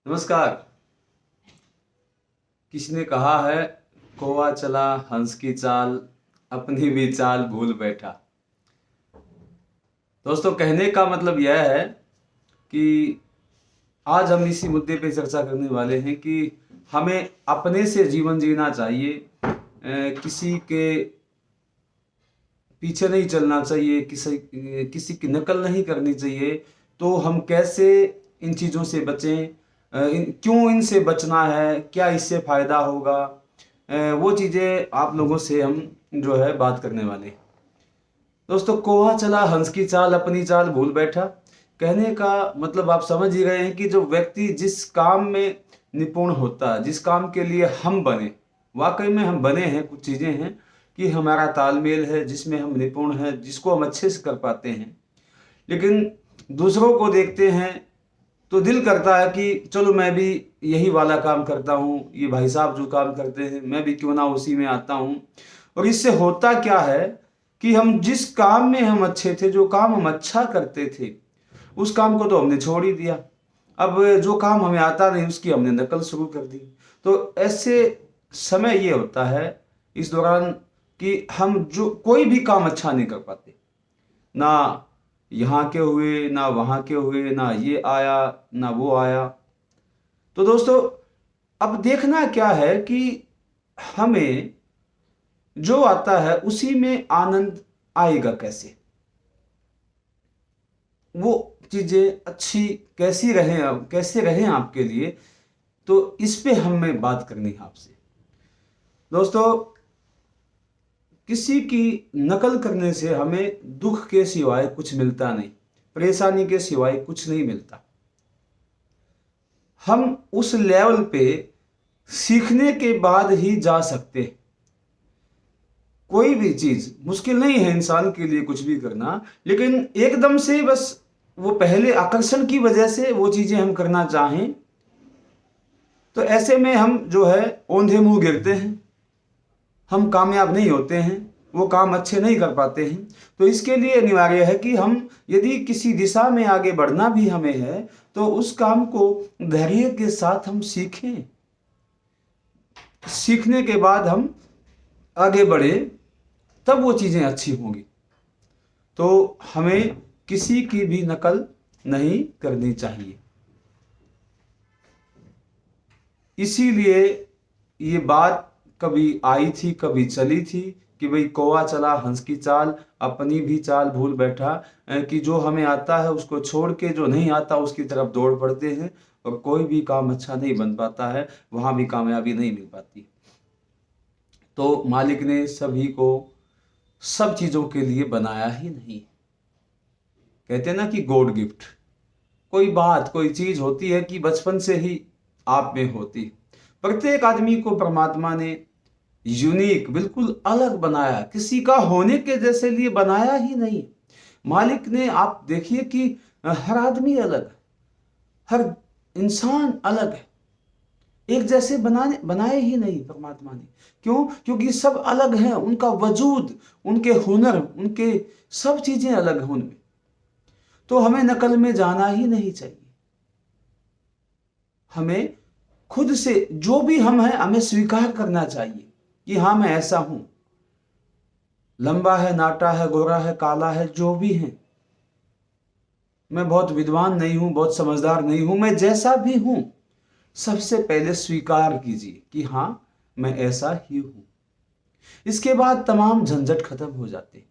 नमस्कार। किसी ने कहा है, कौवा चला हंस की चाल, अपनी भी चाल भूल बैठा। दोस्तों, कहने का मतलब यह है कि आज हम इसी मुद्दे पे चर्चा करने वाले हैं कि हमें अपने से जीवन जीना चाहिए। किसी के पीछे नहीं चलना चाहिए, किसी किसी की नकल नहीं करनी चाहिए। तो हम कैसे इन चीज़ों से बचें, क्यों इनसे बचना है, क्या इससे फ़ायदा होगा, वो चीज़ें आप लोगों से हम जो है बात करने वाले हैं। दोस्तों, कौवा चला हंस की चाल, अपनी चाल भूल बैठा। कहने का मतलब आप समझ ही रहे हैं कि जो व्यक्ति जिस काम में निपुण होता है, जिस काम के लिए हम बने, वाकई में हम बने हैं, कुछ चीज़ें हैं कि हमारा तालमेल है, जिसमें हम निपुण हैं, जिसको हम अच्छे से कर पाते हैं। लेकिन दूसरों को देखते हैं तो दिल करता है कि चलो मैं भी यही वाला काम करता हूँ, ये भाई साहब जो काम करते हैं मैं भी क्यों ना उसी में आता हूँ। और इससे होता क्या है कि हम जिस काम में हम अच्छे थे, जो काम हम अच्छा करते थे, उस काम को तो हमने छोड़ ही दिया। अब जो काम हमें आता नहीं उसकी हमने नकल शुरू कर दी। तो ऐसे समय ये होता है इस दौरान कि हम जो कोई भी काम अच्छा नहीं कर पाते, ना यहाँ के हुए ना वहाँ के हुए, ना ये आया ना वो आया। तो दोस्तों, अब देखना क्या है कि हमें जो आता है उसी में आनंद आएगा कैसे, वो चीज़ें अच्छी कैसी रहें, अब कैसे रहें आपके लिए। तो इस पे हमें बात करनी है आपसे। दोस्तों, किसी की नकल करने से हमें दुख के सिवाय कुछ मिलता नहीं, परेशानी के सिवाय कुछ नहीं मिलता। हम उस लेवल पे सीखने के बाद ही जा सकते हैं। कोई भी चीज मुश्किल नहीं है इंसान के लिए कुछ भी करना, लेकिन एकदम से बस वो पहले आकर्षण की वजह से वो चीजें हम करना चाहें तो ऐसे में हम जो है औंधे मुंह गिरते हैं, हम कामयाब नहीं होते हैं, वो काम अच्छे नहीं कर पाते हैं। तो इसके लिए अनिवार्य है कि हम यदि किसी दिशा में आगे बढ़ना भी हमें है तो उस काम को धैर्य के साथ हम सीखें। सीखने के बाद हम आगे बढ़े, तब वो चीज़ें अच्छी होंगी। तो हमें किसी की भी नकल नहीं करनी चाहिए। इसीलिए ये बात कभी आई थी, कभी चली थी कि भाई कौवा चला हंस की चाल, अपनी भी चाल भूल बैठा। कि जो हमें आता है उसको छोड़ के जो नहीं आता उसकी तरफ दौड़ पड़ते हैं और कोई भी काम अच्छा नहीं बन पाता है, वहाँ भी कामयाबी नहीं मिल पाती। तो मालिक ने सभी को सब चीज़ों के लिए बनाया ही नहीं। कहते हैं ना कि गॉड गिफ्ट, कोई बात कोई चीज़ होती है कि बचपन से ही आप में होती है। प्रत्येक आदमी को परमात्मा ने यूनिक, बिल्कुल अलग बनाया, किसी का होने के जैसे लिए बनाया ही नहीं। मालिक ने, आप देखिए कि हर आदमी अलग है, हर इंसान अलग है, एक जैसे बनाए ही नहीं परमात्मा ने। क्यों? क्योंकि सब अलग हैं, उनका वजूद, उनके हुनर, उनके सब चीजें अलग हैं उनमें। तो हमें नकल में जाना ही नहीं चाहिए। हमें खुद से जो भी हम हैं हमें स्वीकार करना चाहिए कि हाँ मैं ऐसा हूं। लंबा है, नाटा है, गोरा है, काला है, जो भी है, मैं बहुत विद्वान नहीं हूं, बहुत समझदार नहीं हूं, मैं जैसा भी हूं, सबसे पहले स्वीकार कीजिए कि हाँ मैं ऐसा ही हूं। इसके बाद तमाम झंझट खत्म हो जाते हैं।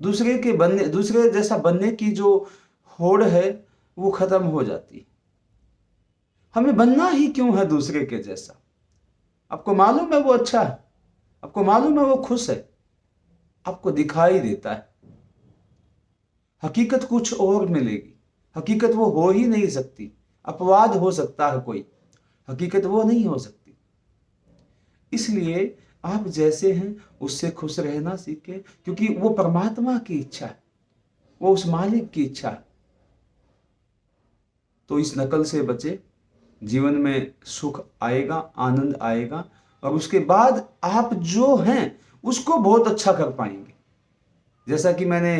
दूसरे जैसा बनने की जो होड़ है वो खत्म हो जाती है। हमें बनना ही क्यों है दूसरे के जैसा? आपको मालूम है वो अच्छा है, आपको मालूम है वो खुश है, आपको दिखाई देता है। हकीकत कुछ और मिलेगी, हकीकत वो हो ही नहीं सकती। अपवाद हो सकता है कोई, हकीकत वो नहीं हो सकती। इसलिए आप जैसे हैं उससे खुश रहना सीखें, क्योंकि वो परमात्मा की इच्छा है, वो उस मालिक की इच्छा है। तो इस नकल से बचे, जीवन में सुख आएगा, आनंद आएगा, और उसके बाद आप जो हैं उसको बहुत अच्छा कर पाएंगे। जैसा कि मैंने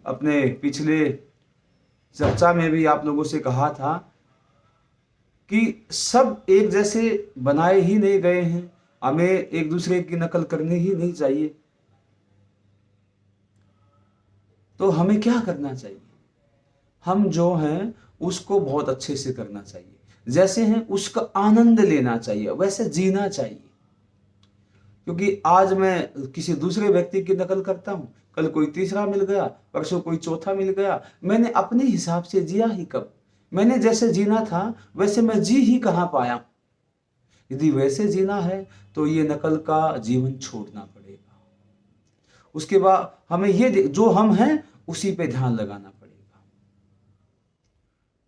अपने पिछले चर्चा में भी आप लोगों से कहा था कि सब एक जैसे बनाए ही नहीं गए हैं, हमें एक दूसरे की नकल करनी ही नहीं चाहिए। तो हमें क्या करना चाहिए? हम जो हैं उसको बहुत अच्छे से करना चाहिए, जैसे हैं उसका आनंद लेना चाहिए, वैसे जीना चाहिए। क्योंकि आज मैं किसी दूसरे व्यक्ति की नकल करता हूं, कल कोई तीसरा मिल गया, परसों कोई चौथा मिल गया। मैंने अपने हिसाब से जिया ही कब? मैंने जैसे जीना था वैसे मैं जी ही कहाँ पाया। यदि वैसे जीना है तो ये नकल का जीवन छोड़ना पड़ेगा। उसके बाद हमें ये जो हम हैं उसी पे ध्यान लगाना पड़ेगा।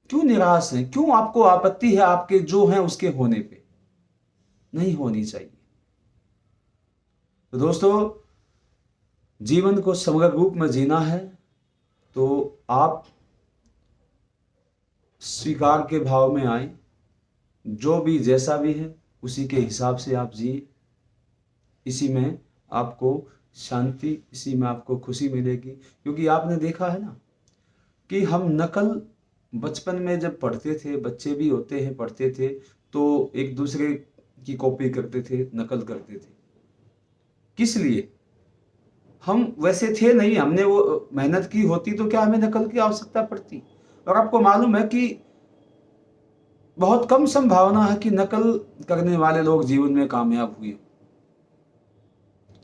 क्यों निराश है? क्यों आपको आपत्ति है आपके जो हैं उसके होने पे? नहीं होनी चाहिए। तो दोस्तों, जीवन को समग्र रूप में जीना है तो आप स्वीकार के भाव में आए। जो भी जैसा भी है उसी के हिसाब से आप जिए। इसी में आपको शांति, इसी में आपको खुशी मिलेगी। क्योंकि आपने देखा है ना कि हम नकल बचपन में जब पढ़ते थे, बच्चे भी होते हैं पढ़ते थे, तो एक दूसरे की कॉपी करते थे, नकल करते थे। किस लिए? हम वैसे थे नहीं, हमने वो मेहनत की होती तो क्या हमें नकल की आवश्यकता पड़ती? और आपको मालूम है कि बहुत कम संभावना है कि नकल करने वाले लोग जीवन में कामयाब हुए।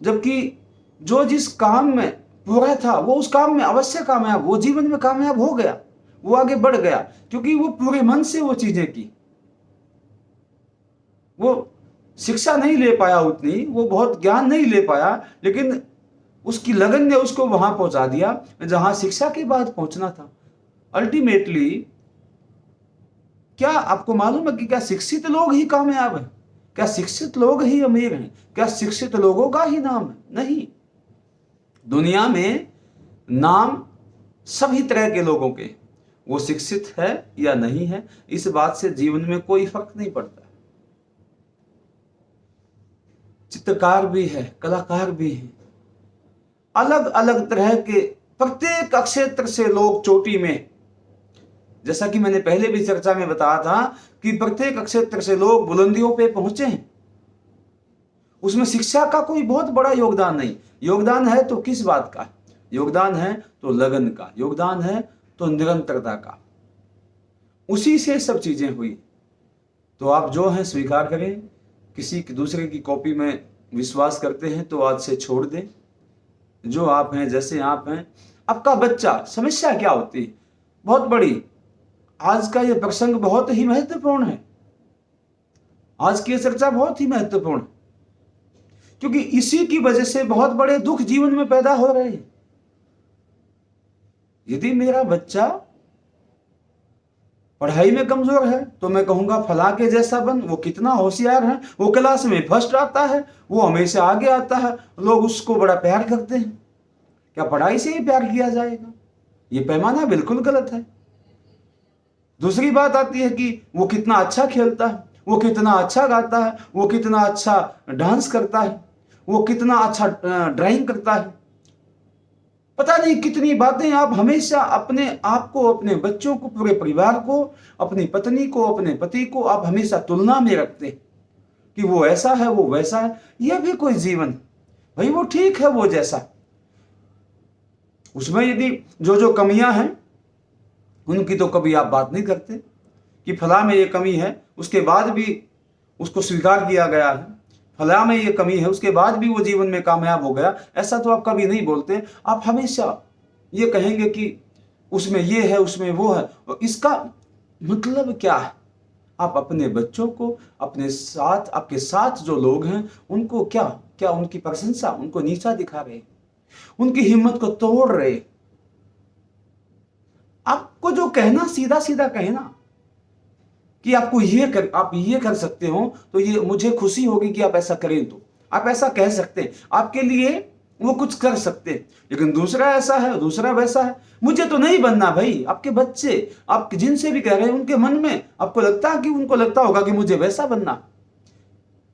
जबकि जो जिस काम में पूरा था वो उस काम में अवश्य कामयाब, वो जीवन में कामयाब हो गया, वो आगे बढ़ गया, क्योंकि वो पूरे मन से वो चीजें की। वो शिक्षा नहीं ले पाया उतनी, वो बहुत ज्ञान नहीं ले पाया, लेकिन उसकी लगन ने उसको वहां पहुंचा दिया जहां शिक्षा के बाद पहुंचना था। अल्टीमेटली क्या आपको मालूम है कि क्या शिक्षित लोग ही कामयाब हैं? क्या शिक्षित लोग ही अमीर हैं? क्या शिक्षित लोगों का ही नाम है? नहीं। दुनिया में नाम सभी तरह के लोगों के, वो शिक्षित है या नहीं है, इस बात से जीवन में कोई फर्क नहीं पड़ता। चित्रकार भी है, कलाकार भी हैं, अलग अलग तरह के, प्रत्येक क्षेत्र से लोग चोटी में, जैसा कि मैंने पहले भी चर्चा में बताया था कि प्रत्येक क्षेत्र से लोग बुलंदियों पे पहुंचे हैं। उसमें शिक्षा का कोई बहुत बड़ा योगदान नहीं। योगदान है तो किस बात का? योगदान है तो लगन का, योगदान है तो निरंतरता का। उसी से सब चीजें हुई। तो आप जो हैं स्वीकार करें। किसी दूसरे की कॉपी में विश्वास करते हैं तो आज से छोड़ दें। जो आप हैं, जैसे आप हैं। आपका बच्चा, समस्या क्या होती है? बहुत बड़ी। आज का ये प्रसंग बहुत ही महत्वपूर्ण है। आज की चर्चा बहुत ही महत्वपूर्ण है, क्योंकि इसी की वजह से बहुत बड़े दुख जीवन में पैदा हो रहे हैं। यदि मेरा बच्चा पढ़ाई में कमजोर है तो मैं कहूंगा फला के जैसा बन, वो कितना होशियार है, वो क्लास में फर्स्ट आता है, वो हमेशा आगे आता है, लोग उसको बड़ा प्यार करते हैं। क्या पढ़ाई से ही प्यार किया जाएगा? ये पैमाना बिल्कुल गलत है। दूसरी बात आती है कि वो कितना अच्छा खेलता है, वो कितना अच्छा गाता है, वो कितना अच्छा डांस करता है, वो कितना अच्छा ड्राइंग करता है। पता नहीं कितनी बातें आप हमेशा अपने आप को, अपने बच्चों को, पूरे परिवार को, अपनी पत्नी को, अपने पति को आप हमेशा तुलना में रखते हैं कि वो ऐसा है, वो वैसा है। यह भी कोई जीवन? भाई वो ठीक है, वो जैसा, उसमें यदि जो जो कमियां हैं उनकी तो कभी आप बात नहीं करते कि फला में ये कमी है, उसके बाद भी उसको स्वीकार किया गया है। फला में ये कमी है, उसके बाद भी वो जीवन में कामयाब हो गया, ऐसा तो आप कभी नहीं बोलते। आप हमेशा ये कहेंगे कि उसमें ये है, उसमें वो है। और इसका मतलब क्या है? आप अपने बच्चों को, अपने साथ, आपके साथ जो लोग हैं उनको क्या क्या उनकी प्रशंसा, उनको नीचा दिखा रहे, उनकी हिम्मत को तोड़ रहे। आपको जो कहना सीधा सीधा कहना कि आपको आप ये कर सकते हो, तो ये मुझे खुशी होगी कि आप ऐसा करें, तो आप ऐसा कह सकते हैं, आपके लिए वो कुछ कर सकते हैं। लेकिन दूसरा ऐसा है, दूसरा वैसा है, मुझे तो नहीं बनना। भाई आपके बच्चे, आप जिनसे भी कह रहे हैं, उनके मन में आपको लगता है कि उनको लगता होगा कि मुझे वैसा बनना।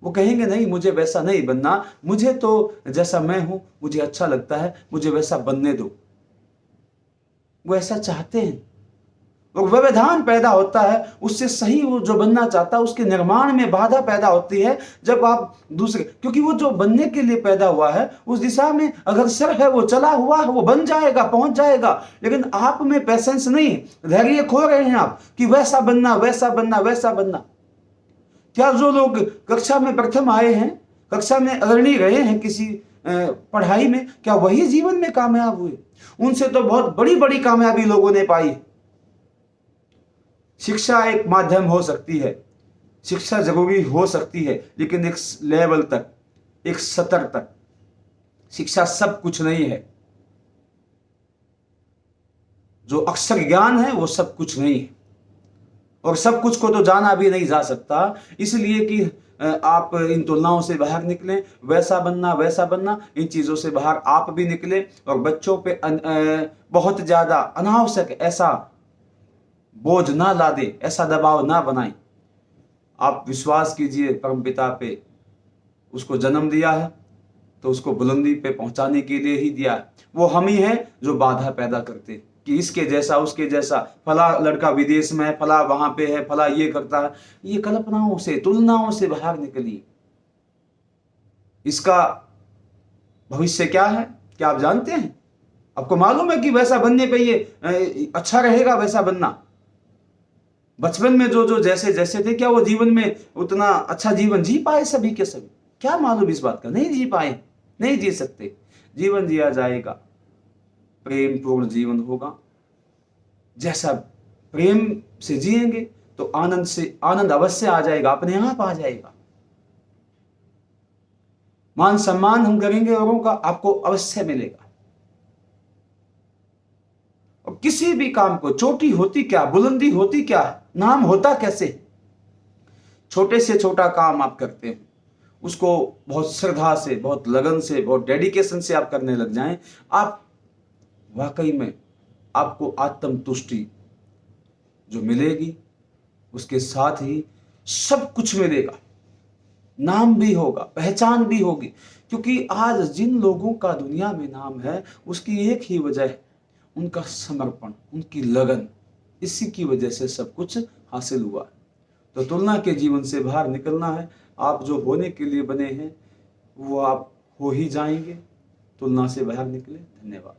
वो कहेंगे नहीं, मुझे वैसा नहीं बनना, मुझे तो जैसा मैं हूं मुझे अच्छा लगता है, मुझे वैसा बनने दो। वो ऐसा चाहते हैं। और व्यवधान पैदा होता है, उससे सही वो जो बनना चाहता है उसके निर्माण में बाधा पैदा होती है। जब आप दूसरे, क्योंकि वो जो बनने के लिए पैदा हुआ है उस दिशा में अग्रसर है, वो चला हुआ है, वो बन जाएगा, पहुंच जाएगा। लेकिन आप में पेशेंस नहीं, धैर्य खो रहे हैं आप कि वैसा बनना, वैसा बनना, वैसा बनना। क्या जो लोग कक्षा में प्रथम आए हैं, कक्षा में अग्रणी रहे हैं किसी पढ़ाई में, क्या वही जीवन में कामयाब हुए? उनसे तो बहुत बड़ी बड़ी कामयाबी लोगों ने पाई। शिक्षा एक माध्यम हो सकती है, शिक्षा जरूरी हो सकती है, लेकिन एक लेवल तक, एक स्तर तक। शिक्षा सब कुछ नहीं है। जो अक्षर ज्ञान है वो सब कुछ नहीं है, और सब कुछ को तो जाना भी नहीं जा सकता। इसलिए कि आप इन तुलनाओं से बाहर निकलें, वैसा बनना, वैसा बनना, इन चीज़ों से बाहर आप भी निकलें, और बच्चों पे बहुत ज़्यादा अनावश्यक ऐसा बोझ ना ला दे, ऐसा दबाव ना बनाएं। आप विश्वास कीजिए परमपिता पे, उसको जन्म दिया है तो उसको बुलंदी पे पहुंचाने के लिए ही दिया है। वो हम ही हैं जो बाधा पैदा करते कि इसके जैसा, उसके जैसा, फला लड़का विदेश में है, फला वहां पे है, फला ये करता है। ये कल्पनाओं से, तुलनाओं से बाहर निकलिए। इसका भविष्य क्या है, क्या आप जानते हैं? आपको मालूम है कि वैसा बनने पे ये अच्छा रहेगा, वैसा बनना? बचपन में जो जो जैसे जैसे थे, क्या वो जीवन में उतना अच्छा जीवन जी पाए सभी के सभी? क्या मालूम इस बात का? नहीं जी पाए, नहीं जी सकते। जीवन जिया जाएगा, प्रेम पूर्ण जीवन होगा। जैसा प्रेम से जिएंगे तो आनंद अवश्य आ जाएगा, अपने आप आ जाएगा। मान सम्मान हम करेंगे औरों का, आपको अवश्य मिलेगा। और किसी भी काम को, चोटी होती क्या, बुलंदी होती क्या, नाम होता कैसे? छोटे से छोटा काम आप करते हैं, उसको बहुत श्रद्धा से, बहुत लगन से, बहुत डेडिकेशन से आप करने लग जाएं, आप वाकई में आपको आत्मतुष्टि जो मिलेगी, उसके साथ ही सब कुछ मिलेगा। नाम भी होगा, पहचान भी होगी। क्योंकि आज जिन लोगों का दुनिया में नाम है, उसकी एक ही वजह है, उनका समर्पण, उनकी लगन। इसी की वजह से सब कुछ हासिल हुआ। तो तुलना के जीवन से बाहर निकलना है। आप जो होने के लिए बने हैं वो आप हो ही जाएंगे। तुलना से बाहर निकले। धन्यवाद।